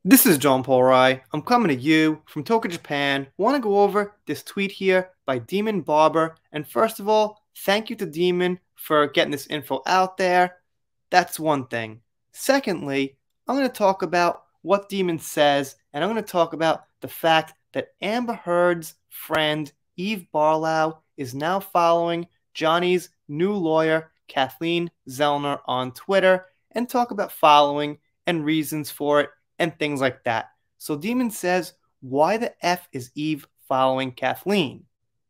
This is John Paul Rai. I'm coming to you from Tokyo, Japan. Want to go over this tweet here by Demon Barber. And first of all, thank you to Demon for getting this info out there. That's one thing. Secondly, I'm going to talk about what Demon says, and I'm going to talk about the fact that Amber Heard's friend Eve Barlow is now following Johnny's new lawyer, Kathleen Zellner, on Twitter, and talk about following and reasons for it and things like that. So Demon says, why the F is Eve following Kathleen?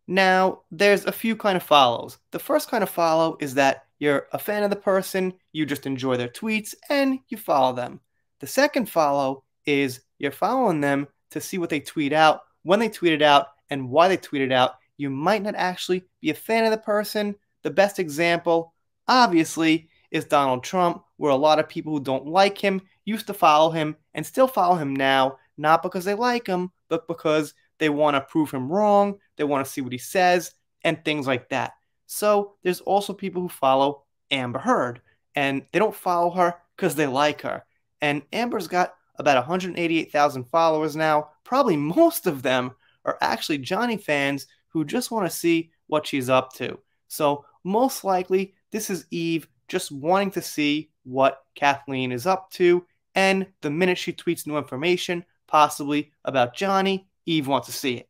Now, there's a few kind of follows. The first kind of follow is that you're a fan of the person, you just enjoy their tweets, and you follow them. The second follow is you're following them to see what they tweet out, when they tweet it out, and why they tweet it out. You might not actually be a fan of the person. The best example, obviously, is Donald Trump, where a lot of people who don't like him used to follow him and still follow him now, not because they like him, but because they want to prove him wrong, they want to see what he says, and things like that. So there's also people who follow Amber Heard, and they don't follow her because they like her. And Amber's got about 188,000 followers now. Probably most of them are actually Johnny fans who just want to see what she's up to. So most likely, this is Eve just wanting to see what Kathleen is up to, and the minute she tweets new information, possibly about Johnny, Eve wants to see it.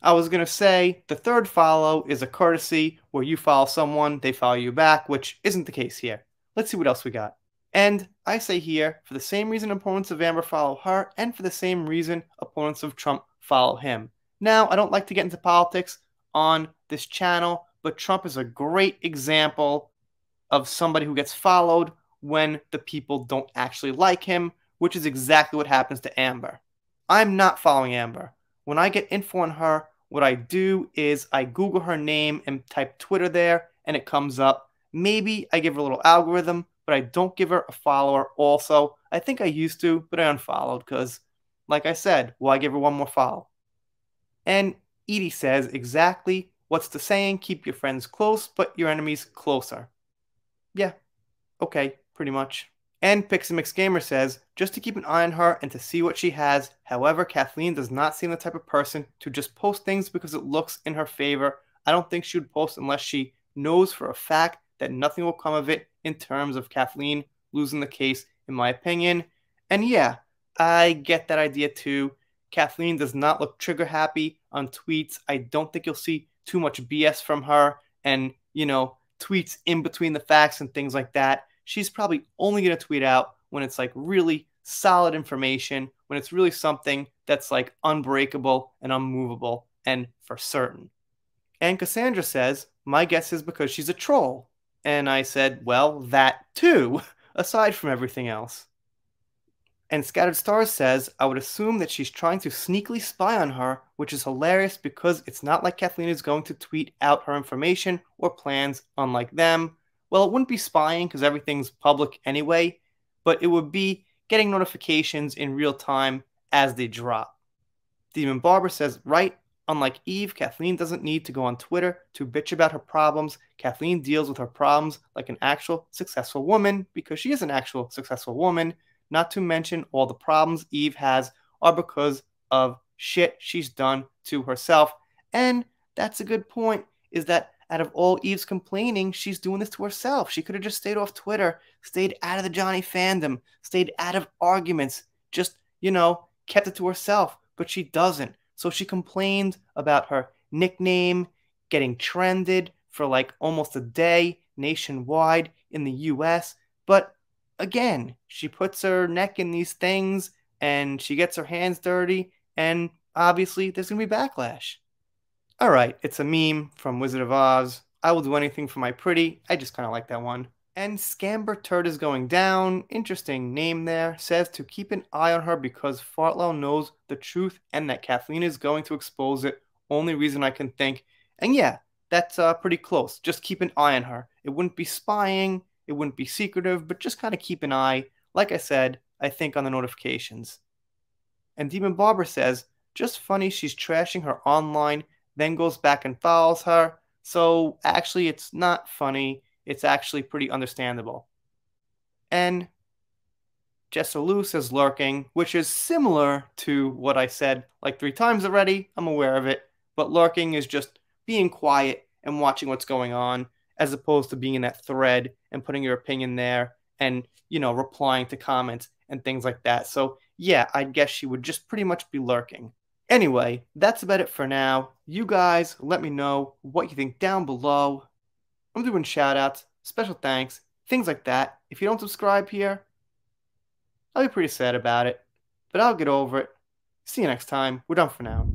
I was going to say the third follow is a courtesy where you follow someone, they follow you back, which isn't the case here. Let's see what else we got. And I say here, for the same reason opponents of Amber follow her, and for the same reason opponents of Trump follow him. Now, I don't like to get into politics on this channel, but Trump is a great example of somebody who gets followed when the people don't actually like him, which is exactly what happens to Amber. I'm not following Amber. When I get info on her, what I do is I Google her name and type Twitter there, and it comes up. Maybe I give her a little algorithm, but I don't give her a follower also. I think I used to, but I unfollowed because, like I said, why give her one more follow? And Edie says exactly what's the saying, keep your friends close, but your enemies closer. Yeah, okay, pretty much. And Pixie Gamer says, just to keep an eye on her and to see what she has. However, Kathleen does not seem the type of person to just post things because it looks in her favor. I don't think she would post unless she knows for a fact that nothing will come of it in terms of Kathleen losing the case, in my opinion. And yeah, I get that idea too. Kathleen does not look trigger happy on tweets. I don't think you'll see too much BS from her and, tweets in between the facts and things like that. She's probably only going to tweet out when it's like really solid information, when it's really something that's like unbreakable and unmovable and for certain. And Cassandra says, my guess is because she's a troll. And I said, well, that too, aside from everything else. And Scattered Stars says, I would assume that she's trying to sneakily spy on her, which is hilarious because it's not like Kathleen is going to tweet out her information or plans unlike them. Well, it wouldn't be spying because everything's public anyway, but it would be getting notifications in real time as they drop. Demon Barber says, right, unlike Eve, Kathleen doesn't need to go on Twitter to bitch about her problems. Kathleen deals with her problems like an actual successful woman because she is an actual successful woman. Not to mention all the problems Eve has are because of shit she's done to herself. And that's a good point, is that out of all Eve's complaining, she's doing this to herself. She could have just stayed off Twitter, stayed out of the Johnny fandom, stayed out of arguments, just, kept it to herself. But she doesn't. So she complained about her nickname getting trended for like almost a day nationwide in the US. But again, she puts her neck in these things and she gets her hands dirty, and obviously there's going to be backlash. Alright, it's a meme from Wizard of Oz. I will do anything for my pretty. I just kind of like that one. And Scamber Turd is going down. Interesting name there. Says to keep an eye on her because Fartlow knows the truth and that Kathleen is going to expose it. Only reason I can think. And yeah, that's pretty close. Just keep an eye on her. It wouldn't be spying. It wouldn't be secretive, but just kind of keep an eye. Like I said, I think on the notifications. And Demon Barber says, just funny she's trashing her online, then goes back and follows her. So actually it's not funny. It's actually pretty understandable. And Jessalus is lurking, which is similar to what I said like 3 times already. I'm aware of it. But lurking is just being quiet and watching what's going on, as opposed to being in that thread and putting your opinion there and, replying to comments and things like that. So, yeah, I guess she would just pretty much be lurking. Anyway, that's about it for now. You guys let me know what you think down below. I'm doing shoutouts, special thanks, things like that. If you don't subscribe here, I'll be pretty sad about it, but I'll get over it. See you next time. We're done for now.